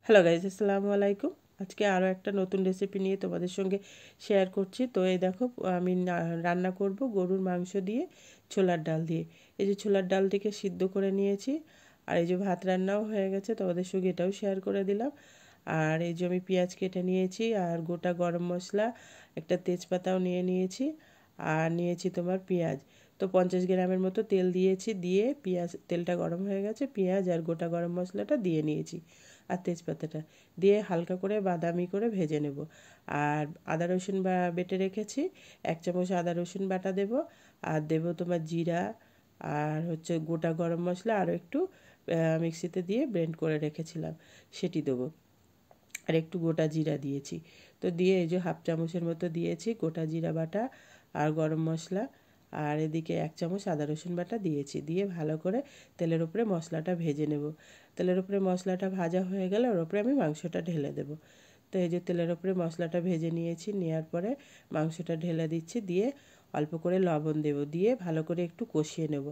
Hello guys, আসসালামু আলাইকুম। আজকে আরও একটা নতুন রেসিপি নিয়ে তোমাদের সঙ্গে শেয়ার করছি। তো এই দেখো, আমি রান্না করব গরুর মাংস দিয়ে, ছোলার ডাল দিয়ে। এই যে ছোলার ডালটিকে সিদ্ধ করে নিয়েছি, আর এই যে ভাত রান্নাও হয়ে গেছে, তোমাদের সঙ্গে এটাও শেয়ার করে দিলাম। আর এই যে আমি পেঁয়াজ কেটে নিয়েছি, আর গোটা গরম মশলা, একটা তেজপাতাও নিয়ে নিয়েছি, আর নিয়েছি তোমার পেঁয়াজ। তো 50 গ্রামের মতো তেল দিয়েছি, দিয়ে তেলটা গরম হয়ে গেছে, পেঁয়াজ আর গোটা গরম মশলাটা দিয়ে নিয়েছি, আর তেজপাতাটা দিয়ে হালকা করে বাদামি করে ভেজে নেব। আর আদা রসুন বেটে রেখেছি, 1 চামচ আদা রসুন বাটা দেব, আর দেব তোমার জিরা, আর হচ্ছে গোটা গরম মশলা আরও একটু মিক্সিতে দিয়ে ব্লেন্ড করে রেখেছিলাম, সেটি দেবো। আর একটু গোটা জিরা দিয়েছি। তো দিয়ে এই যে 1/2 চামচের মতো দিয়েছি গোটা জিরা বাটা আর গরম মশলা, আর এদিকে 1 চামচ আদা রসুন বাটা দিয়েছি, দিয়ে ভালো করে তেলের উপরে মশলাটা ভেজে নেব। তেলের উপরে মশলাটা ভাজা হয়ে গেলে ওর উপরে আমি মাংসটা ঢেলে দেব। তো এই যে তেলের উপরে মশলাটা ভেজে নিয়েছি, নেওয়ার পরে মাংসটা ঢেলে দিচ্ছি, দিয়ে অল্প করে লবণ দেব, দিয়ে ভালো করে একটু কষিয়ে নেব।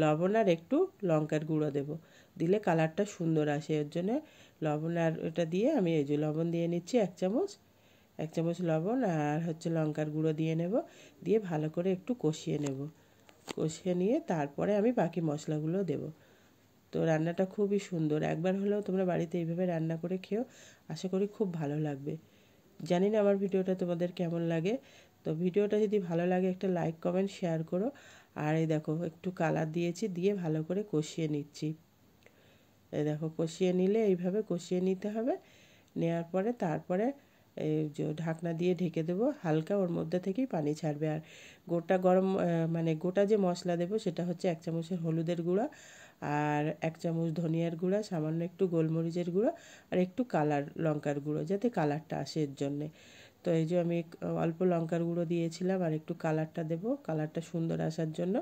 লবণ আর একটু লঙ্কার গুঁড়ো দেব, দিলে কালারটা সুন্দর আসে। এর জন্য লবণ আর ওটা দিয়ে আমি এই যে লবণ দিয়ে নিচ্ছি 1 চামচ লবণ, আর হচ্ছে লঙ্কার গুঁড়ো দিয়ে নেব, দিয়ে ভালো করে একটু কষিয়ে নেব। কষিয়ে নিয়ে তারপরে আমি বাকি মশলাগুলো দেব। তো রান্নাটা খুবই সুন্দর, একবার হলেও তোমরা বাড়িতে এইভাবে রান্না করে খেও, আশা করি খুব ভালো লাগবে। জানি না আমার ভিডিওটা তোমাদের কেমন লাগে। তো ভিডিওটা যদি ভালো লাগে একটা লাইক কমেন্ট শেয়ার করো। আর এই দেখো একটু কালার দিয়েছি, দিয়ে ভালো করে কষিয়ে নিচ্ছি। এই দেখো কষিয়ে নিলে এইভাবে কষিয়ে নিতে হবে। নেওয়ার পরে তারপরে এই যে ঢাকনা দিয়ে ঢেকে দেবো, হালকা ওর মধ্যে থেকেই পানি ছাড়বে। আর গোটা মানে গোটা যে মশলা দেবো সেটা হচ্ছে 1 চামচের হলুদের গুঁড়া, আর 1 চামচ ধনিয়ার গুঁড়া, সামান্য একটু গোলমরিচের গুঁড়ো, আর একটু লঙ্কার গুঁড়ো, যাতে কালারটা আসে এর জন্যে। তো এই যে আমি অল্প লঙ্কার গুঁড়ো দিয়েছিলাম, আর একটু কালারটা দেবো, কালারটা সুন্দর আসার জন্য।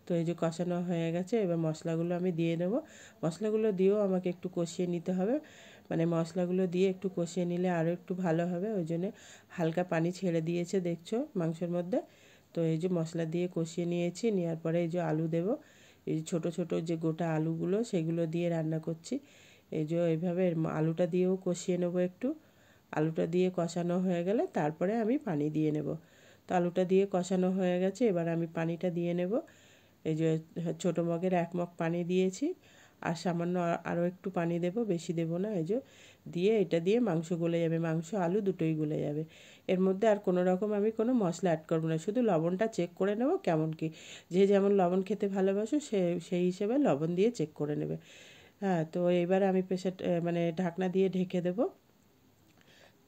তো এই যে কষানো হয়ে গেছে, এবার মশলাগুলো আমি দিয়ে নেব। মশলাগুলো দিয়েও আমাকে একটু কষিয়ে নিতে হবে, মানে মশলাগুলো দিয়ে একটু কষিয়ে নিলে আরও একটু ভালো হবে। ওই জন্যে হালকা পানি ছেড়ে দিয়েছে, দেখছো মাংসের মধ্যে। তো এই যে মশলা দিয়ে কষিয়ে নিয়েছি, নেওয়ার পরে এই যে আলু দেব। এই যে ছোটো ছোটো যে গোটা আলুগুলো, সেগুলো দিয়ে রান্না করছি। এই যে এইভাবে আলুটা দিয়েও কষিয়ে নেবো একটু। আলুটা দিয়ে কষানো হয়ে গেলে তারপরে আমি পানি দিয়ে নেব। তো আলুটা দিয়ে কষানো হয়ে গেছে, এবার আমি পানিটা দিয়ে নেব। এই যে ছোটো মগের 1 মগ পানি দিয়েছি, আর সামান্য আরও একটু পানি দেব, বেশি দেব না। এই যে দিয়ে এটা দিয়ে মাংস গলে যাবে, মাংস আলু দুটোই গলে যাবে। এর মধ্যে আর কোনো রকম আমি কোনো মশলা অ্যাড করবো না, শুধু লবণটা চেক করে নেব কেমন কি। যে যেমন লবণ খেতে ভালোবাসো সেই হিসেবে লবণ দিয়ে চেক করে নেবে। হ্যাঁ, তো এবার আমি মানে ঢাকনা দিয়ে ঢেকে দেবো।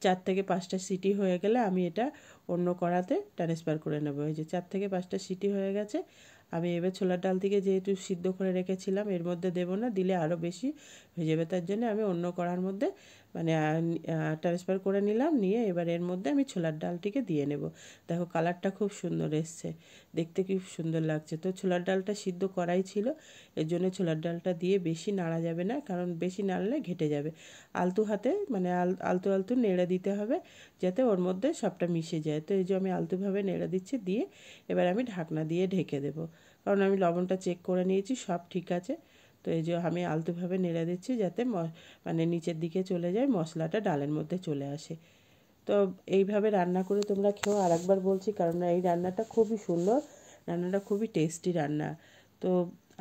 4 থেকে 5টা সিটি হয়ে গেলে আমি এটা অন্য কড়াতে ট্রান্সফার করে নেব। এই যে 4 থেকে 5টা সিটি হয়ে গেছে। আমি এবার ছোলার ডাল থেকে যেহেতু সিদ্ধ করে রেখেছিলাম, এর মধ্যে দেবো না, দিলে আরও বেশি হয়ে যাবে। তার জন্য আমি অন্য কড়ার মধ্যে মানে ট্রান্সফার করে নিলাম, নিয়ে এবার এর মধ্যে আমি ছোলার ডালটিকে দিয়ে নেব। দেখো কালারটা খুব সুন্দর এসছে, দেখতে কি সুন্দর লাগছে। তো ছোলার ডালটা সিদ্ধ করাই ছিল, এর জন্য ছোলার ডালটা দিয়ে বেশি নাড়া যাবে না, কারণ বেশি নাড়লে ঘেটে যাবে। আলতু হাতে মানে আলতু আলতু নেড়ে দিতে হবে, যাতে ওর মধ্যে সবটা মিশে যায়। তো এই যে আমি আলতুভাবে নেড়ে দিচ্ছি, দিয়ে এবার আমি ঢাকনা দিয়ে ঢেকে দেবো, কারণ আমি লবণটা চেক করে নিয়েছি, সব ঠিক আছে। তো এই যে আমি আলতুভাবে নেড়ে দিচ্ছি, যাতে মানে নিচের দিকে চলে যায়, মশলাটা ডালের মধ্যে চলে আসে। তো এইভাবে রান্না করে তোমরা খেও, আর একবার বলছি, কারণ এই রান্নাটা খুবই সুন্দর, রান্নাটা খুবই টেস্টি রান্না। তো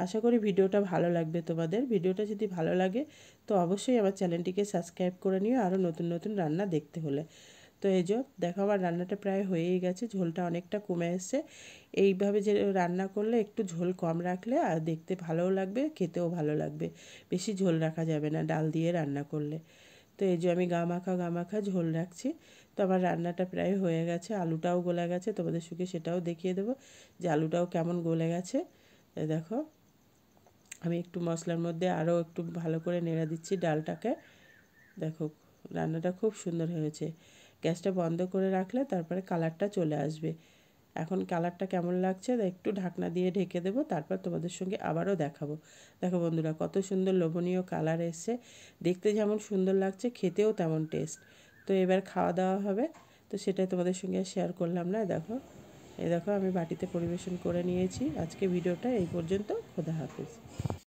আশা করি ভিডিওটা ভালো লাগবে তোমাদের। ভিডিওটা যদি ভালো লাগে তো অবশ্যই আমার চ্যানেলটিকে সাবস্ক্রাইব করে নিও, আরও নতুন নতুন রান্না দেখতে হলে। তো এই যে দেখো আমার রান্নাটা প্রায় হয়েই গেছে, ঝোলটা অনেকটা কমে এসছে। এইভাবে যে রান্না করলে একটু ঝোল কম রাখলে আর দেখতে ভালোও লাগবে, খেতেও ভালো লাগবে। বেশি ঝোল রাখা যাবে না ডাল দিয়ে রান্না করলে। তো এই যে আমি গা মাখা ঝোল রাখছি। তো আমার রান্নাটা প্রায় হয়ে গেছে, আলুটাও গলে গেছে, তোমাদের সঙ্গে সেটাও দেখিয়ে দেবো যে আলুটাও কেমন গলে গেছে। দেখো আমি একটু মশলার মধ্যে আরও একটু ভালো করে নেড়ে দিচ্ছি ডালটাকে। দেখো রান্নাটা খুব সুন্দর হয়েছে। গ্যাসটা বন্ধ করে রাখলে তারপরে কালারটা চলে আসবে। এখন কালারটা কেমন লাগছে একটু ঢাকনা দিয়ে ঢেকে দেবো, তারপর তোমাদের সঙ্গে আবারও দেখাবো। দেখো বন্ধুরা, কত সুন্দর লোভনীয় কালার এসছে, দেখতে যেমন সুন্দর লাগছে, খেতেও তেমন টেস্ট। তো এবার খাওয়া দাওয়া হবে, তো সেটাই তোমাদের সঙ্গে শেয়ার করলাম না। দেখো এই দেখো আমি বাটিতে পরিবেশন করে নিয়েছি। আজকে ভিডিওটা এই পর্যন্ত। খোদা হাফেজ।